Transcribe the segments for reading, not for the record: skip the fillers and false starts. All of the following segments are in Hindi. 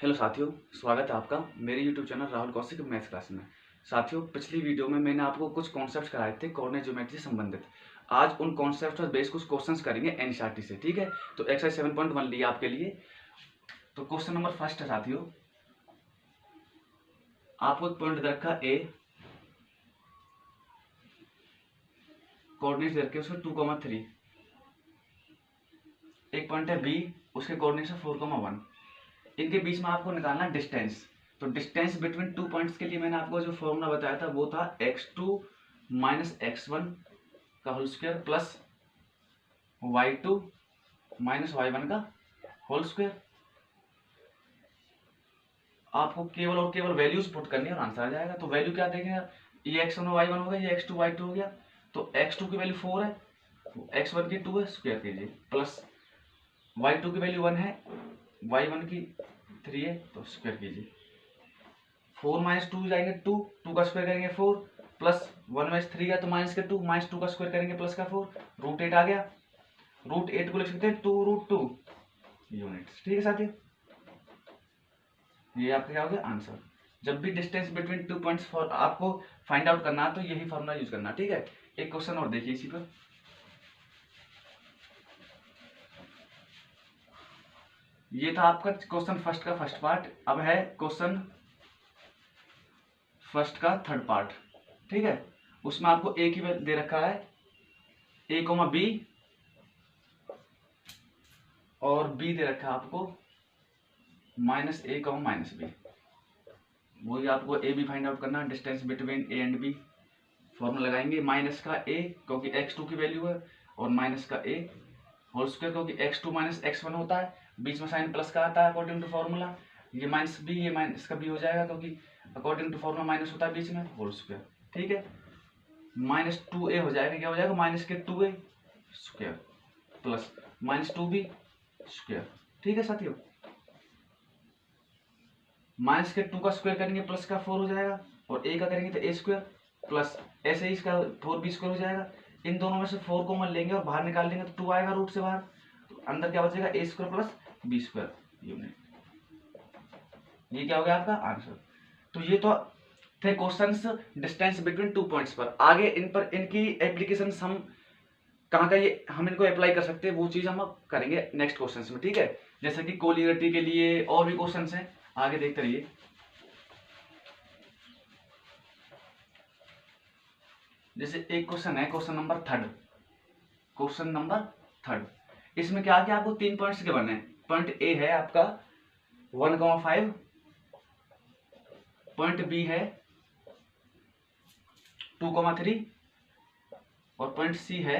हेलो साथियों, स्वागत है आपका मेरे YouTube channel Rahul Kaushik maths class में। साथियों, पिछली वीडियो में मैंने आपको कुछ कॉन्सेप्ट्स कराए थे कोऑर्डिनेट ज्योमेट्री से संबंधित। आज उन कॉन्सेप्ट्स पर बेस्ड कुछ क्वेश्चंस करेंगे एनसीईआरटी से। ठीक है, तो एक्सरसाइज 7.1 लिया आपके लिए। तो क्वेश्चन नंबर फर्स्ट है साथियों, आपको एक पॉइंट दे रखा ए, कोऑर्डिनेट्स दे रखे उसके 2,3। एक पॉइंट है बी, उसके कोऑर्डिनेट्स है 4,1। इनके बीच में आपको निकालना डिस्टेंस। तो डिस्टेंस बिटवीन टू पॉइंट्स के लिए मैंने आपको जो फॉर्मूला बताया था वो था x2 माइनस x1 का whole square plus y2 minus y1 का होल स्क्वायर। आपको केवल और केवल वैल्यूज पुट करनी है और आंसर आ जाएगा। तो वैल्यू क्या देखेंगे, ये x1 और y1 हो गया, ये x2 y2 हो गया। तो x2 की वैल्यू 4 है, x1 की 2 है, स्क्वायर कीजिए, प्लस y2 की वैल्यू 1 है, y1 की 3 है, तो स्क्वायर कीजिए। 4 माइनस 2 जाएंगे 2, 2 का स्क्वायर करेंगे 4, प्लस 1 माइनस 3 है तो माइनस के 2, माइनस 2 का स्क्वायर करेंगे प्लस का 4, रूट 8 आ गया। रूट 8 को लिख सकते हैं 2√2 यूनिट्स। ठीक है साथियों, ये आपका क्या हो गया आंसर। जब भी distance between two points for आपको फाइंड आउट करना है तो यही फॉर्मूला यूज करना। ठीक है, एक क्वेश्चन और देखिए इसी पर। ये था आपका क्वेश्चन फर्स्ट का फर्स्ट पार्ट। अब है क्वेश्चन फर्स्ट का थर्ड पार्ट। ठीक है, उसमें आपको ए की दे रखा है a, बी, और बी दे रखा है आपको माइनस ए, माइनस बी। वही आपको ए बी फाइंड आउट करना है, distance between A and B. Formula लगाएंगे माइनस का ए क्योंकि x2 की वैल्यू है, और माइनस का ए होल स्क्वायर क्योंकि x2 माइनस x1 होता है, बीच में साइन प्लस का आता है अकॉर्डिंग टू फॉर्मूला। ये माइनस बी, ये माइनस का बी हो जाएगा क्योंकि अकॉर्डिंग टू फॉर्मूला माइनस होता है बीच में, होल स्क्वायर। ठीक है, माइनस 2a हो जाएगा, क्या हो जाएगा माइनस के 2a square plus minus 2b square. ठीक है साथियों, माइनस के 2 का स्क्वायर करेंगे प्लस का 4 हो जाएगा, और a का करेंगे तो a स्क्वायर प्लस ऐसे ही इसका 4b स्क्वायर हो जाएगा। इन दोनों में से 4 को कॉमन लेंगे और बाहर निकाल लेंगे तो 2 आएगा रूट से बाहर, तो अंदर क्या बचेगा a square plus b square unit. ये क्या हो गया आपका आंसर। तो ये तो थे questions distance between two points पर। आगे इन पर इनकी एप्लीकेशन हम कहाँ का ये हम इनको अप्लाई कर सकते हैं वो चीज हम करेंगे नेक्स्ट क्वेश्चंस में। ठीक है, जैसे कि कोलिनियरिटी के लिए और भी क्वेश्चंस हैं, आगे देखते रहिए। जैसे एक क्वेश्चन है क्वेश्चन नंबर थर्ड। इसमें क्या क्या आपको 3 पॉइंट्स के बनने हैं। पॉइंट ए है आपका 1,5, पॉइंट बी है 2,3, और पॉइंट सी है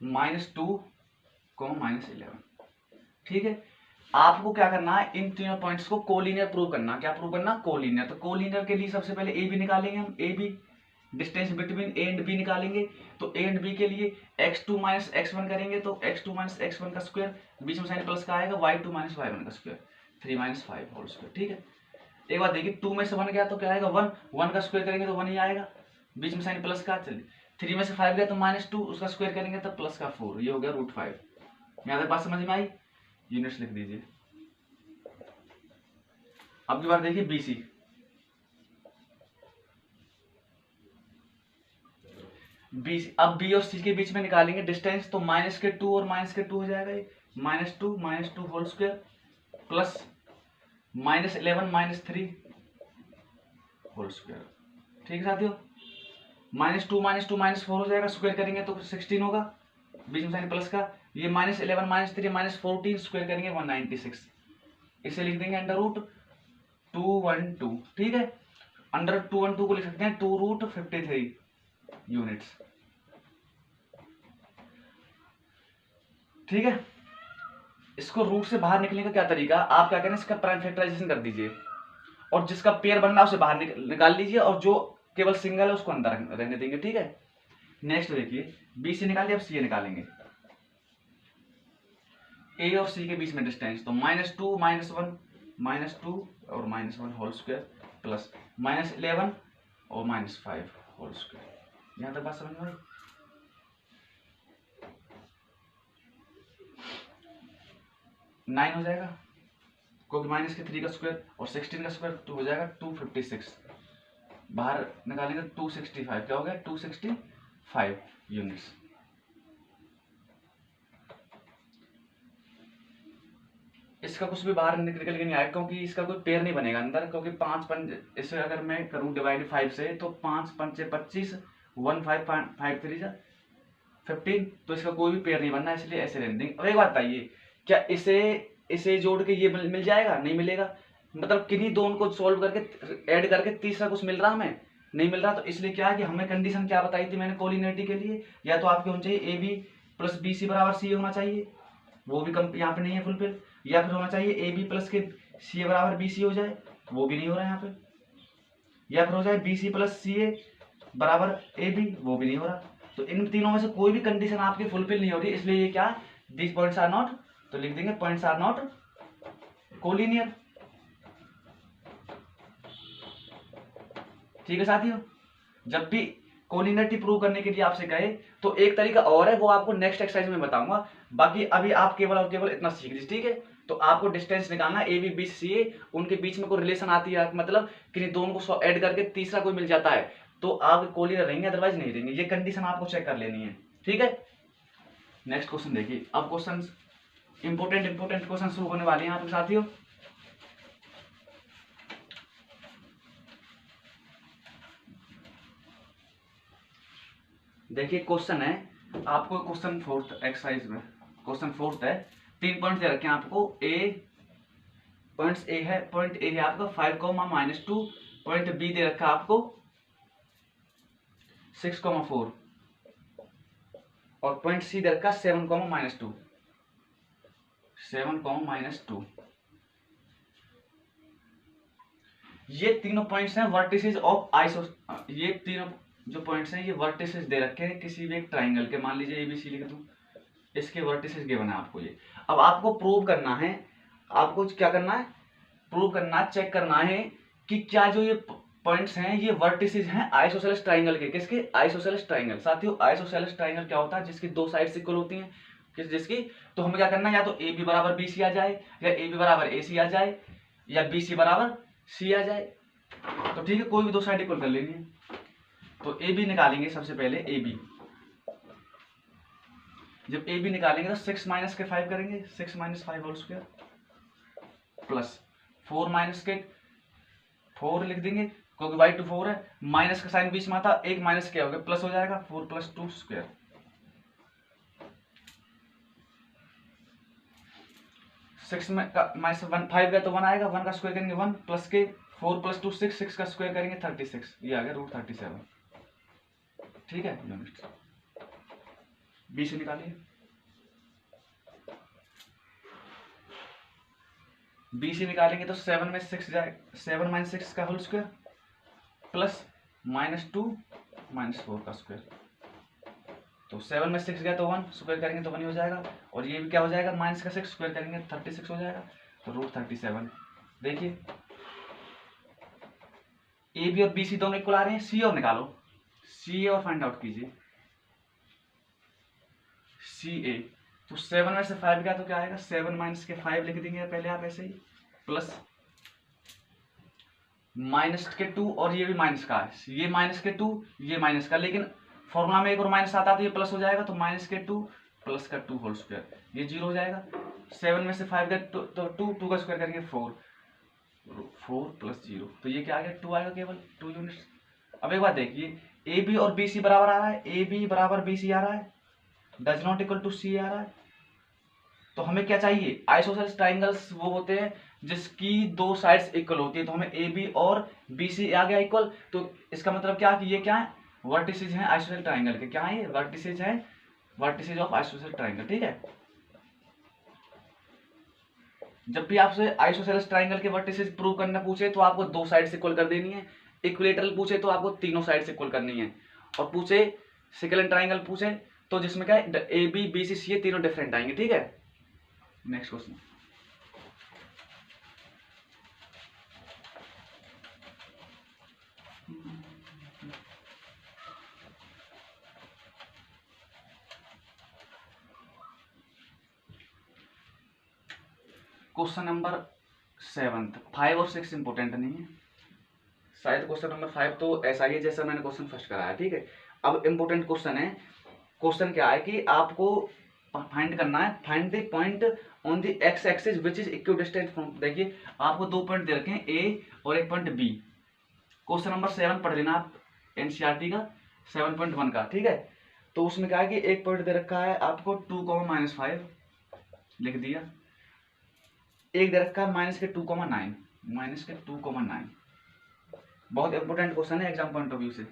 -2, -11। ठीक है, आपको क्या करना है, इन तीनों पॉइंट्स को कोलिनियर प्रूव करना। क्या प्रूव करना, कोलिनियर। तो कोलिनियर के लिए सबसे पहले ए बी निकालेंगे हम, A B distance between A and B निकालेंगे। तो ए एंड बी के लिए x2 माइनस x1 करेंगे तो x2 माइनस x1 का स्क्वायर, बीच में साइन प्लस का आएगा, y2 माइनस y1 का स्क्वायर, 3 माइनस 5 होल स्क्वायर। ठीक है, एक बात देखिए 2 में से 1 गया तो क्या आएगा 1, 1 का स्क्वायर करेंगे तो 1 ही आएगा, बीच में साइन प्लस का। चलिए 3 में से 5 गया तो -2, उसका स्क्वायर करेंगे तो प्लस का 4, ये हो गया √5। यहाँ तक बात समझ में आई, यूनिट्स लिख दीजिए। अब की बार देखिए BC, अब B और C के बीच में निकालेंगे डिस्टेंस। तो माइनस के 2 और माइनस के 2 हो जाएगा, ये -2 whole square plus -11 -3 whole square. ठीक है साथियों, -2 -4 हो जाएगा, स्क्वायर करेंगे तो 16 होगा, बीच में साइन प्लस का। ये -11 -3 -14 स्क्वायर करेंगे 196, इसे लिख देंगे √212। ठीक है, √212 को लिख सकते हैं 2√53 यूनिट्स। ठीक है, इसको रूट से बाहर निकलने का क्या तरीका, आप क्या करें, इसका प्राइम फैक्टराइजेशन कर दीजिए, और जिसका पेयर बनना है उसे बाहर निकाल लीजिए, और जो केवल सिंगल है उसको अंदर रहने देंगे। ठीक है, नेक्स्ट देखिए, बी से निकालिए, अब सी निकालेंगे। ए और सी के बीच में डिस्टेंस, तो -2 -1 -2 और -1 होल स्क्वायर प्लस -11 और -5 होल स्क्वायर। यहां तक बात समझ में आई। 9 हो जाएगा, क्योंकि माइनस के 3 का स्क्वायर और 16 का स्क्वायर तो हो जाएगा 256, बाहर निकालेंगे 265, क्या हो गया 265 यूनिट्स। इसका कुछ भी बाहर निकल के नहीं आएगा, क्योंकि इसका कोई पेयर नहीं बनेगा अंदर, क्योंकि 5 पंच, इसे अगर मैं करूं डिवाइड 5 से तो 5 पंचे 25, 1 5 5 3 15, तो इसका कोई भी पेयर नहीं बनना, इसलिए ऐसे रहने देंगे। अब एक बात बताइए, क्या इसे जोड़ के ये मिल जाएगा? नहीं मिलेगा, मतलब किन्हीं दोनों को सॉल्व करके ऐड करके तीसरा कुछ मिल रहा हमें नहीं मिल रहा, तो इसलिए क्या है कि हमें कंडीशन क्या बताई थी मैंने कोलिनियरिटी के लिए, या तो आपके होना चाहिए A B plus B C बराबर सी होना चाहिए, वो भी कम यहाँ पे नहीं है फुलफिल, या फिर होना चाहिए ए बी प्लस के सी ए बराबर बी सी हो जाए, वो भी नहीं हो रहा है यहाँ पे, या फिर हो जाए बी सी प्लस सी ए बराबर ए बी, वो भी नहीं हो रहा। तो इन तीनों में से कोई भी कंडीशन आपकी फुलफिल नहीं हो रही, इसलिए ये क्या, दिस पॉइंट्स आर नॉट, तो लिख देंगे पॉइंट्स आर नॉट कोलिनियर। ठीक है साथियों, जब भी कोलिनियरिटी प्रूव करने के लिए आपसे कहे तो एक तरीका और है, वो आपको नेक्स्ट एक्सरसाइज में बताऊंगा, बाकी अभी आप केवल और केवल इतना सीख लीजिए। ठीक है, तो आपको डिस्टेंस निकालना ए बी बी सी ए, उनके बीच में कोई रिलेशन आती है, मतलब कि दोनों को ऐड करके तीसरा कोई मिल जाता है तो आप कोलिनियर रहेंगे, अदरवाइज नहीं रहेंगे। ये कंडीशन आपको चेक कर लेनी है। ठीक है, नेक्स्ट क्वेश्चन देखिए। अब क्वेश्चन इंपोर्टेंट क्वेश्चन शुरू होने वाले हैं आपके साथियों। देखिए क्वेश्चन है आपको, क्वेश्चन 4th एक्सरसाइज में, क्वेश्चन 4th है, 3 पॉइंट दे रखे हैं आपको। पॉइंट ए है आपका 5, -2, पॉइंट बी दे रखा है आपको 6, 4, और पॉइंट सी दे रखा 7, -2, 7, -2। ये तीनों पॉइंट्स हैं वर्टिसेस ऑफ आइसो, ये तीनों जो पॉइंट्स हैं ये वर्टिसेस दे रखे हैं किसी भी एक ट्राइंगल के, मान लीजिए एबीसी लिख दूं, इसके वर्टिसेस गिवन है आपको ये। अब आपको प्रूव करना है, आपको क्या करना है, प्रूव करना, चेक करना है कि क्या जो ये पॉइंट्स हैं ये वर्टिसेस हैं आइसोसेलेस ट्राइंगल के। किसके? Isosceles triangle. साथियों आइसोसेलेस ट्राइंगल क्या होता है? जिसकी दो साइड्स इक्वल होती हैं, जिसकी, तो हमें क्या करना है, या तो ए बी बराबर बी सी आ जाए, या ए बी बराबर ए सी आ जाए, या बी सी बराबर सी आ जाए। तो ठीक है, कोई भी दो साइड इक्वल कर लेनी है। तो ए बी निकालेंगे सबसे पहले, ए बी, जब ए बी निकालेंगे तो 6 माइनस के 5 करेंगे, 6 - 5 होल स्क्वायर प्लस 4 माइनस के 4 लिख देंगे, क्योंकि y टू 4 है, माइनस का साइन बीच में आता, एक माइनस क्या हो गया प्लस हो जाएगा, 4 + 2 स्क्वायर। 6 में माइनस 1 5 गया तो 1 आएगा, 1 का स्क्वायर करेंगे 1 प्लस के 4 + 2 6, 6 का स्क्वायर करेंगे 36, ये आ गया √37। ठीक है, यूनिट बी से निकालिए, बी से निकालेंगे तो 7 में 6 जाए, 7 - 6 का होल स्क्वायर प्लस -2 - 4 का स्क्वायर। तो 7 में 6 गया तो 1 स्क्वायर करेंगे तो 1 ही हो जाएगा, और ये भी क्या हो जाएगा, माइनस का 6 स्क्वायर करेंगे 36 हो जाएगा, तो √37। देखिए ए बी और बी सी दोनों इक्वल आ रहे हैं, सी और निकालो, सी ए और फाइंड आउट कीजिए, सी ए। तो 7 में से 5 गया तो क्या आएगा, 7 माइनस के 5 लिख देंगे पहले आप ऐसे ही, प्लस -2, और ये भी माइनस का है, ये -2 ये माइनस का, लेकिन फॉर्मूला में एक और माइनस आता तो ये प्लस हो जाएगा, तो -2 प्लस का 2 होल स्क्वायर, ये 0 हो जाएगा। 7 में से 5 गया तो 2 का स्क्वायर करेंगे 4 + 0, तो ये क्या आ गया 2 आएगा, केवल 2 यूनिट्स। अब एक बात देखिए, ए बी और बी सी बराबर आ रहा है, ए बी बराबर बी सी आ रहा है, डज नॉट इक्वल टू सी आ रहा है, तो हमें क्या चाहिए, आइसोसेलेस ट्राइंगल्स वो होते हैं जिसकी दो साइड्स इक्वल होती है, तो हमें ए बी और बी सी आ गया इक्वल, तो इसका मतलब क्या कि ये क्या है, वर्टिसेज हैं आइसोसेलेस ट्राइंगल के, क्या है ये, वर्टिसेज हैं, वर्टिसेज ऑफ आइसोसेलेस ट्राइंगल। ठीक है, जब भी आपसे आइसोसेलेस ट्राइंगल के वर्टिसेज प्रूव करना पूछे तो आपको दो साइड्स इक्वल कर देनी है, इक्विलेटरल पूछे तो आपको तीनों साइड्स इक्वल करनी है, और पूछे सेकेंड ट्राइंगल पूछे तो जिसमें क्या है, ए बी बी सी सी तीनों डिफरेंट आएंगे। ठीक है, नेक्स्ट क्वेश्चन। क्वेश्चन नंबर 7, 5 और 6 इंपॉर्टेंट नहीं है शायद। क्वेश्चन नंबर 5 तो ऐसा ही है जैसा मैंने क्वेश्चन फर्स्ट कराया, ठीक है। अब इंपॉर्टेंट क्वेश्चन है। क्वेश्चन क्या है कि आपको फाइंड करना है, find the point on the x axis which is equidistant from. देखिए आपको 2 पॉइंट दे रखे हैं, ए और एक पॉइंट बी। क्वेश्चन नंबर 7 पढ़ लेना आप एनसीईआरटी का 7.1 का, ठीक है। तो उसमें क्या है कि एक पॉइंट दे रखा है आपको 2, लिख दिया। एक दे रखा है -2,9, -2,9। बहुत इंपॉर्टेंट क्वेश्चन है एग्जाम पॉइंट ऑफ व्यू से,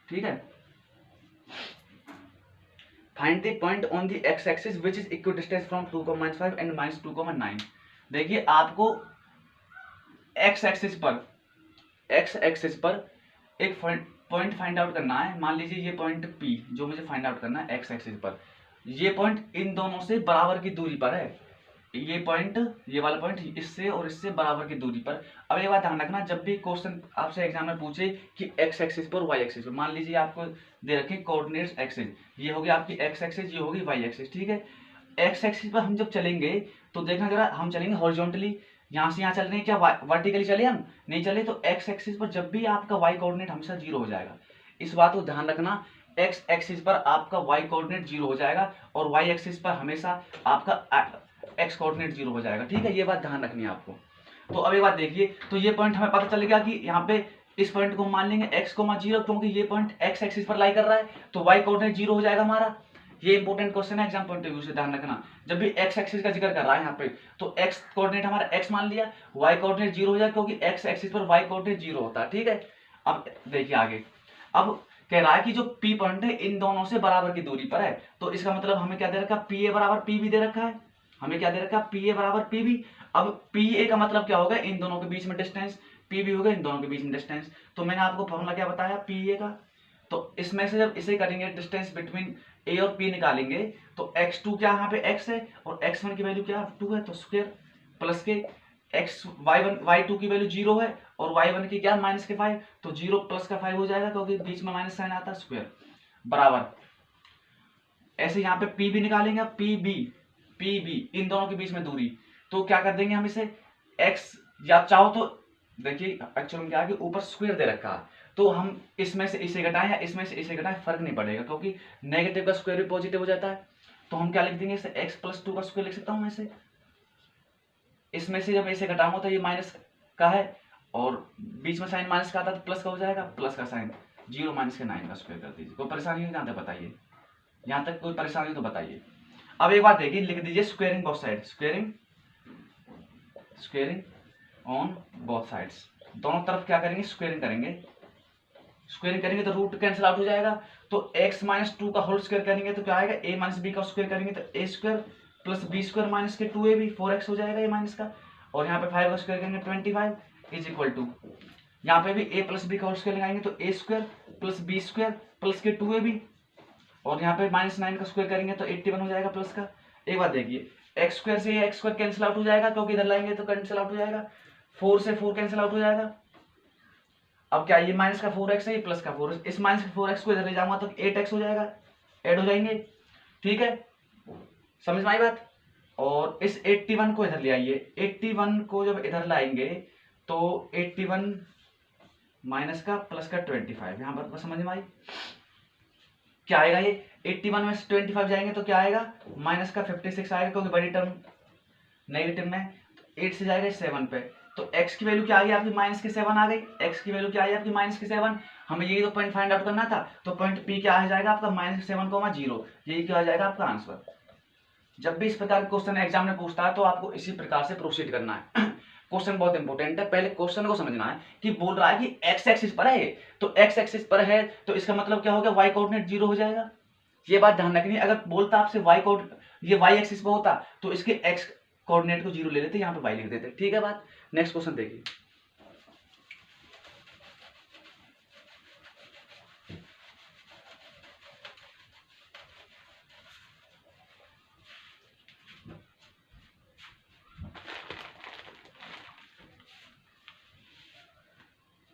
ठीक है। Find the point on the x axis which is equidistant from 2,5 and -2,9। देखिए आपको एक्स एक्सिस पर एक पॉइंट फाइंड आउट करना है। मान लीजिए ये पॉइंट P जो मुझे फाइंड आउट करना है एक्स एक्सिस पर, ये पॉइंट इन दोनों से बराबर की दूरी पर है। ये पॉइंट, ये वाला पॉइंट इससे और इससे बराबर की दूरी पर। अब ये बात ध्यान रखना, जब भी क्वेश्चन आपसे एग्जाम में पूछे कि एक्स एक्सिस पर वाई एक्सिस पर, मान लीजिए आपको दे रखे कोऑर्डिनेट्स एक्सिस, ये होगी आपकी एक्स एक्सिस, ये होगी वाई एक्सिस, ठीक है। एक्स एक्सिस पर हम जब चलेंगे तो देखना जरा, हम चलेंगे हॉरिजॉन्टली, यहाँ से यहाँ चल रहे हैं, क्या वर्टिकली चले हम नहीं चले, तो एक्स एक्सिस पर जब भी आपका वाई कोऑर्डिनेट हमेशा 0 हो जाएगा। इस बात को ध्यान रखना, एक्स एक्सिस पर आपका वाई कोऑर्डिनेट 0 हो जाएगा और वाई एक्सिस पर हमेशा आपका एक्स कोऑर्डिनेट 0 हो जाएगा, ठीक है। ये बात ध्यान रखनी है आपको। तो अब ये बात देखिए, तो ये पॉइंट हमें पता चल गया कि यहाँ पे इस पॉइंट को मान लेंगे x,0, क्योंकि ये पॉइंट एक्स एक्सिस पर लाई कर रहा है, तो वाई कोऑर्डिनेट 0 हो जाएगा हमारा। ये इंपॉर्टेंट क्वेश्चन है एग्जाम पॉइंट ऑफ व्यू से, ध्यान रखना। जब भी एक्स एक्सिस का जिक्र कर रहा है यहाँ पे, तो एक्स कोऑर्डिनेट हमारा x मान लिया, वाई कोऑर्डिनेट 0 हो जाएगा, क्योंकि एक्स एक्सिस पर वाई कोऑर्डिनेट 0 होता है, ठीक है। अब देखिए आगे, अब कह रहा है कि जो P पॉइंट है इन दोनों से बराबर की दूरी पर है, तो इसका मतलब हमें क्या दे रखा है, PA बराबर PB दे रखा है। हमें क्या दे रखा है, PA बराबर PB। अब PA का मतलब क्या होगा, इन दोनों के बीच में डिस्टेंस, PB होगा इन दोनों के बीच में डिस्टेंस। तो मैंने आपको फॉर्मूला क्या बताया PA का, तो इसमें से जब इसे करेंगे डिस्टेंस बिटवीन A और P निकालेंगे, तो x2 क्या यहाँ पे x है और x1 की वैल्यू क्या 2 है, तो स्क्वायर प्लस के y2 की वैल्यू 0 है और y1 की क्या -5, तो 0 प्लस का 5 हो जाएगा, क्योंकि बीच में माइनस साइन आता है, स्क्वायर बराबर। ऐसे यहाँ पे P भी निकालेंगे, PB इन दोनों के बीच में दूरी, तो क्या कर देंगे हम इसे x, या चाहो तो देखिए एक्चुअल में क्या है कि ऊपर स्क्वायर दे रखा है, तो हम इसमें से इसे घटाएं या इसमें से इसे घटाएं फर्क नहीं पड़ेगा, क्योंकि नेगेटिव का स्क्वायर भी पॉजिटिव हो जाता है। तो हम क्या लिख देंगे इसे x+2 का स्क्वायर लिख सकता हूं मैं इसे। इसमें से जब इसे घटाऊंगा तो ये माइनस का है और बीच में साइन माइनस का आता है तो प्लस का हो जाएगा, प्लस का साइन 0 - 9 का स्क्वायर कर दीजिए। कोई परेशानी है यहाँ तक बताइए, यहाँ तक कोई परेशानी तो बताइए। अब एक बात देखिए, लिख दीजिए squaring both side, squaring on both sides. दोनों तरफ क्या करेंगे, स्क्वायरिंग करेंगे तो रूट कैंसिल आउट हो जाएगा। तो x - 2 का होल स्क्वायर करेंगे तो क्या आएगा, a - b का स्क्वायर करेंगे तो a² प्लस b² माइनस के 2ab 4x हो जाएगा ये माइनस का, और यहाँ पे 5 का स्क्वायर करेंगे 25 इज इक्वल टू, यहाँ पे भी a प्लस b का होल स्क्वायर लगाएंगे तो a² प्लस b² प्लस के 2ab, और यहाँ पे -9 का स्क्वायर करेंगे तो 81 हो जाएगा प्लस का। एक बात देखिए, x² से ये x² कैंसिल आउट हो जाएगा, क्योंकि इधर लाएंगे तो कैंसिल आउट हो जाएगा, 4 से 4 कैंसिल आउट हो जाएगा। अब क्या, ये माइनस का 4x है, ये प्लस का 4x, इस माइनस का 4x को इधर ले जाऊंगा तो 8x हो जाएगा, ऐड हो जाएंगे, ठीक है, समझ में आई बात। और इस 81 को इधर ले आइए, 81 को जब इधर लाएंगे तो 81 माइनस का प्लस का 25, यहां पर समझ में आई क्या आएगा, ये 81 में से 25 जाएंगे तो क्या आएगा, माइनस का 56 आएगा, क्योंकि बड़ी टर्म नेगेटिव में, 8 से जाएगा 7 पे, तो x की वैल्यू क्या आ गई आपकी -7 आ गई, x की वैल्यू क्या आई आपकी -7। हमें यही तो पॉइंट फाइंड आउट करना था, तो पॉइंट P क्या आ जाएगा आपका -7,0, यही क्या आ जाएगा आपका आंसर। जब भी इस प्रकार के क्वेश्चन एग्जाम में पूछता है तो आपको इसी प्रकार से प्रोसीड करना है। क्वेश्चन बहुत इंपॉर्टेंट है, पहले क्वेश्चन को समझना है कि बोल रहा है कि x एक्सिस पर है, तो x एक्सिस पर है तो इसका मतलब क्या हो गया, y कोऑर्डिनेट 0 हो जाएगा। ये बात ध्यान रखनी, अगर बोलता आपसे ये y एक्सिस पर होता तो इसके x कोऑर्डिनेट को 0 ले लेते, यहाँ पे y लिख देते, ठीक है बात। नेक्स्ट क्वेश्चन देखिए,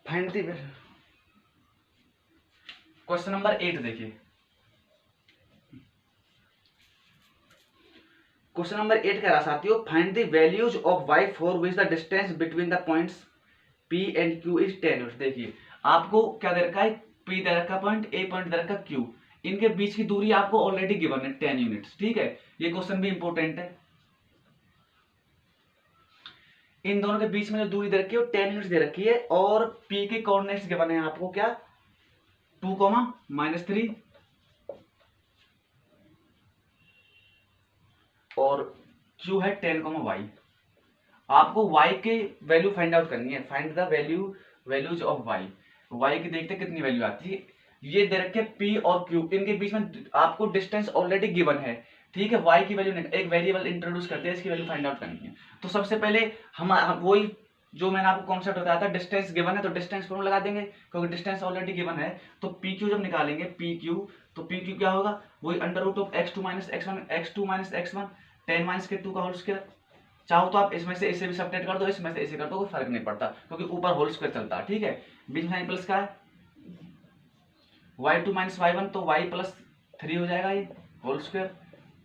फाइंड द क्वेश्चन नंबर 8 देखिए। क्वेश्चन नंबर 8 कह रहा साथियों, find the values of y for which the distance between the points p and q is 10 units. देखिए आपको क्या दे रखा है, p दे रखा पॉइंट, a पॉइंट दे रखा q, इनके बीच की दूरी आपको ऑलरेडी गिवन है 10 यूनिट्स। ठीक है, ये क्वेश्चन भी इंपॉर्टेंट है। इन दोनों के बीच में जो दूरी दे रखी है वो 10 यूनिट्स दे रखी है, और p के कोऑर्डिनेट्स गिवन है आपको क्या, 2, -3 और q है 10, y। आपको y के वैल्यू फाइंड आउट करनी है, find the values of y की देखते कितनी वैल्यू आती है। ये दे रखे p और q, इनके बीच में आपको डिस्टेंस ऑलरेडी गिवन है। ठीक है, y की वैल्यू, एक वेरिएबल इंट्रोड्यूस करते हैं, इसकी वैल्यू फाइंड आउट करनी है। तो सबसे पहले हम वही जो मैंने आपको कॉन्सेप्ट बताया था, डिस्टेंस गिवन है तो डिस्टेंस फॉर्मूला लगा देंगे, क्योंकि डिस्टेंस ऑलरेडी गिवन है। तो पी क्यू जब निकालेंगे, पी क्यू, तो पी क्यू क्या होगा, वही under root of x2 - x1, x2 - x1 10 - के 2 का होल स्क्वायर। चाहो तो आप इसमें से इसे भी सब्ट्रैक्ट कर दो, इसमें से इसे कर दो, कोई फर्क नहीं पड़ता, क्योंकि ऊपर होल स्क्वायर चलता है। ठीक है, बीच में साइन प्लस का है, y2 - y1 तो y + 3 हो जाएगा, ये whole square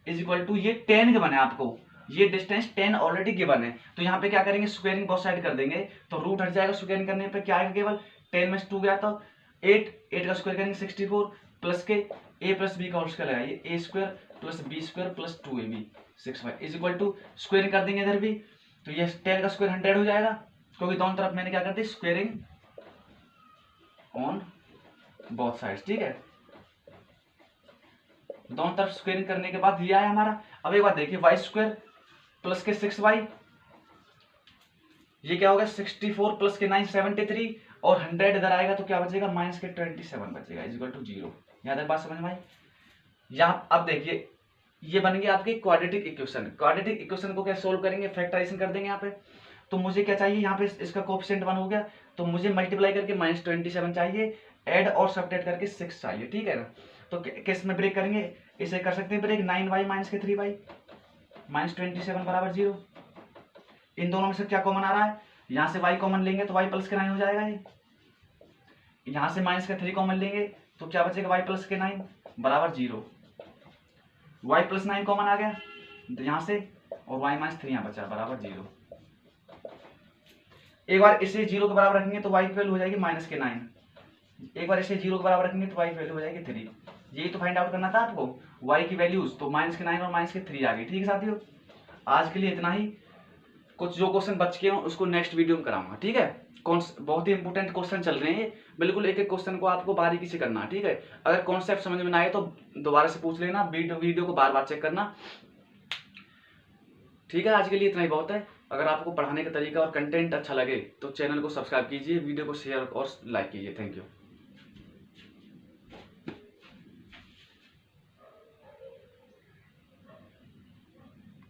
is equal to, ये 10 गिवन है आपको, ये डिस्टेंस 10 ऑलरेडी गिवन है। तो यहाँ पे क्या करेंगे, स्क्वायरिंग बोथ साइड कर देंगे, तो रूट हट जाएगा, स्क्वायरिंग करने पे क्या आएगा, केवल 10 में से 2 गया तो 8 का स्क्वायर करेंगे 64 प्लस के a + b का होल स्क्वायर आएगा, ये a² + b² + 2ab 6y is equal to, squaring कर देंगे इधर भी, तो ये 10 का स्क्वायर 100 हो जाएगा, क्योंकि दोनों तरफ मैंने क्या कर दी, स्क्वायरिंग ऑन बोथ साइड्स। ठीक है, दोनों तरफ स्क्वायरिंग करने के बाद ये आया हमारा। अब एक बात देखिए, y² प्लस के 6y, ये क्या होगा, 64 प्लस के 9 73, और 100 इधर आएगा तो क्या बचेगा, माइनस के 27 बचेगा, इज इक्वल टू 0। यहाँ तक बात समझ में आई। यहाँ अब देखिए, ये बन गया आपकी क्वाड्रेटिक इक्वेशन। क्वाड्रेटिक इक्वेशन को क्या सोल्व करेंगे, फैक्टराइजेशन कर देंगे यहाँ पे। तो मुझे क्या चाहिए, यहाँ पे इसका कोएफिशिएंट 1 हो गया, तो मुझे मल्टीप्लाई करके -27 चाहिए, ऐड और सब्ट्रैक्ट करके 6 चाहिए। ठीक है ना, तो किस में ब्रेक करेंगे, इसे कर सकते हैं ब्रेक, 9y - के 3y -27 = 0। इन दोनों में से क्या कॉमन आ रहा है, यहाँ से y कॉमन लेंगे तो y + के 9 हो जाएगा, ये यहाँ से -3 कॉमन लेंगे तो क्या बचेगा, y + के 9 = 0। y + 9 कॉमन आ गया यहाँ से, और y - 3 यहाँ बचा = 0। एक बार इसे 0 के बराबर रखेंगे तो y की वैल्यू हो जाएगी -9, एक बार इसे 0 के बराबर रखेंगे तो y की वैल्यू हो जाएगी 3। यही तो फाइंड आउट करना था आपको, y की वैल्यूज, तो -9 और -3 आ गई। ठीक है साथियों, आज के लिए इतना ही। कुछ जो क्वेश्चन बच के हो उसको नेक्स्ट वीडियो में कराऊंगा। ठीक है, बहुत ही इंपॉर्टेंट क्वेश्चन चल रहे हैं, बिल्कुल एक एक क्वेश्चन को आपको बारीकी से करना है। ठीक है, अगर कॉन्सेप्ट समझ में ना आए तो दोबारा से पूछ लेना, वीडियो को बार बार चेक करना। ठीक है, आज के लिए इतना ही बहुत है। अगर आपको पढ़ाने का तरीका और कंटेंट अच्छा लगे तो चैनल को सब्सक्राइब कीजिए, वीडियो को शेयर और लाइक कीजिए। Thank you.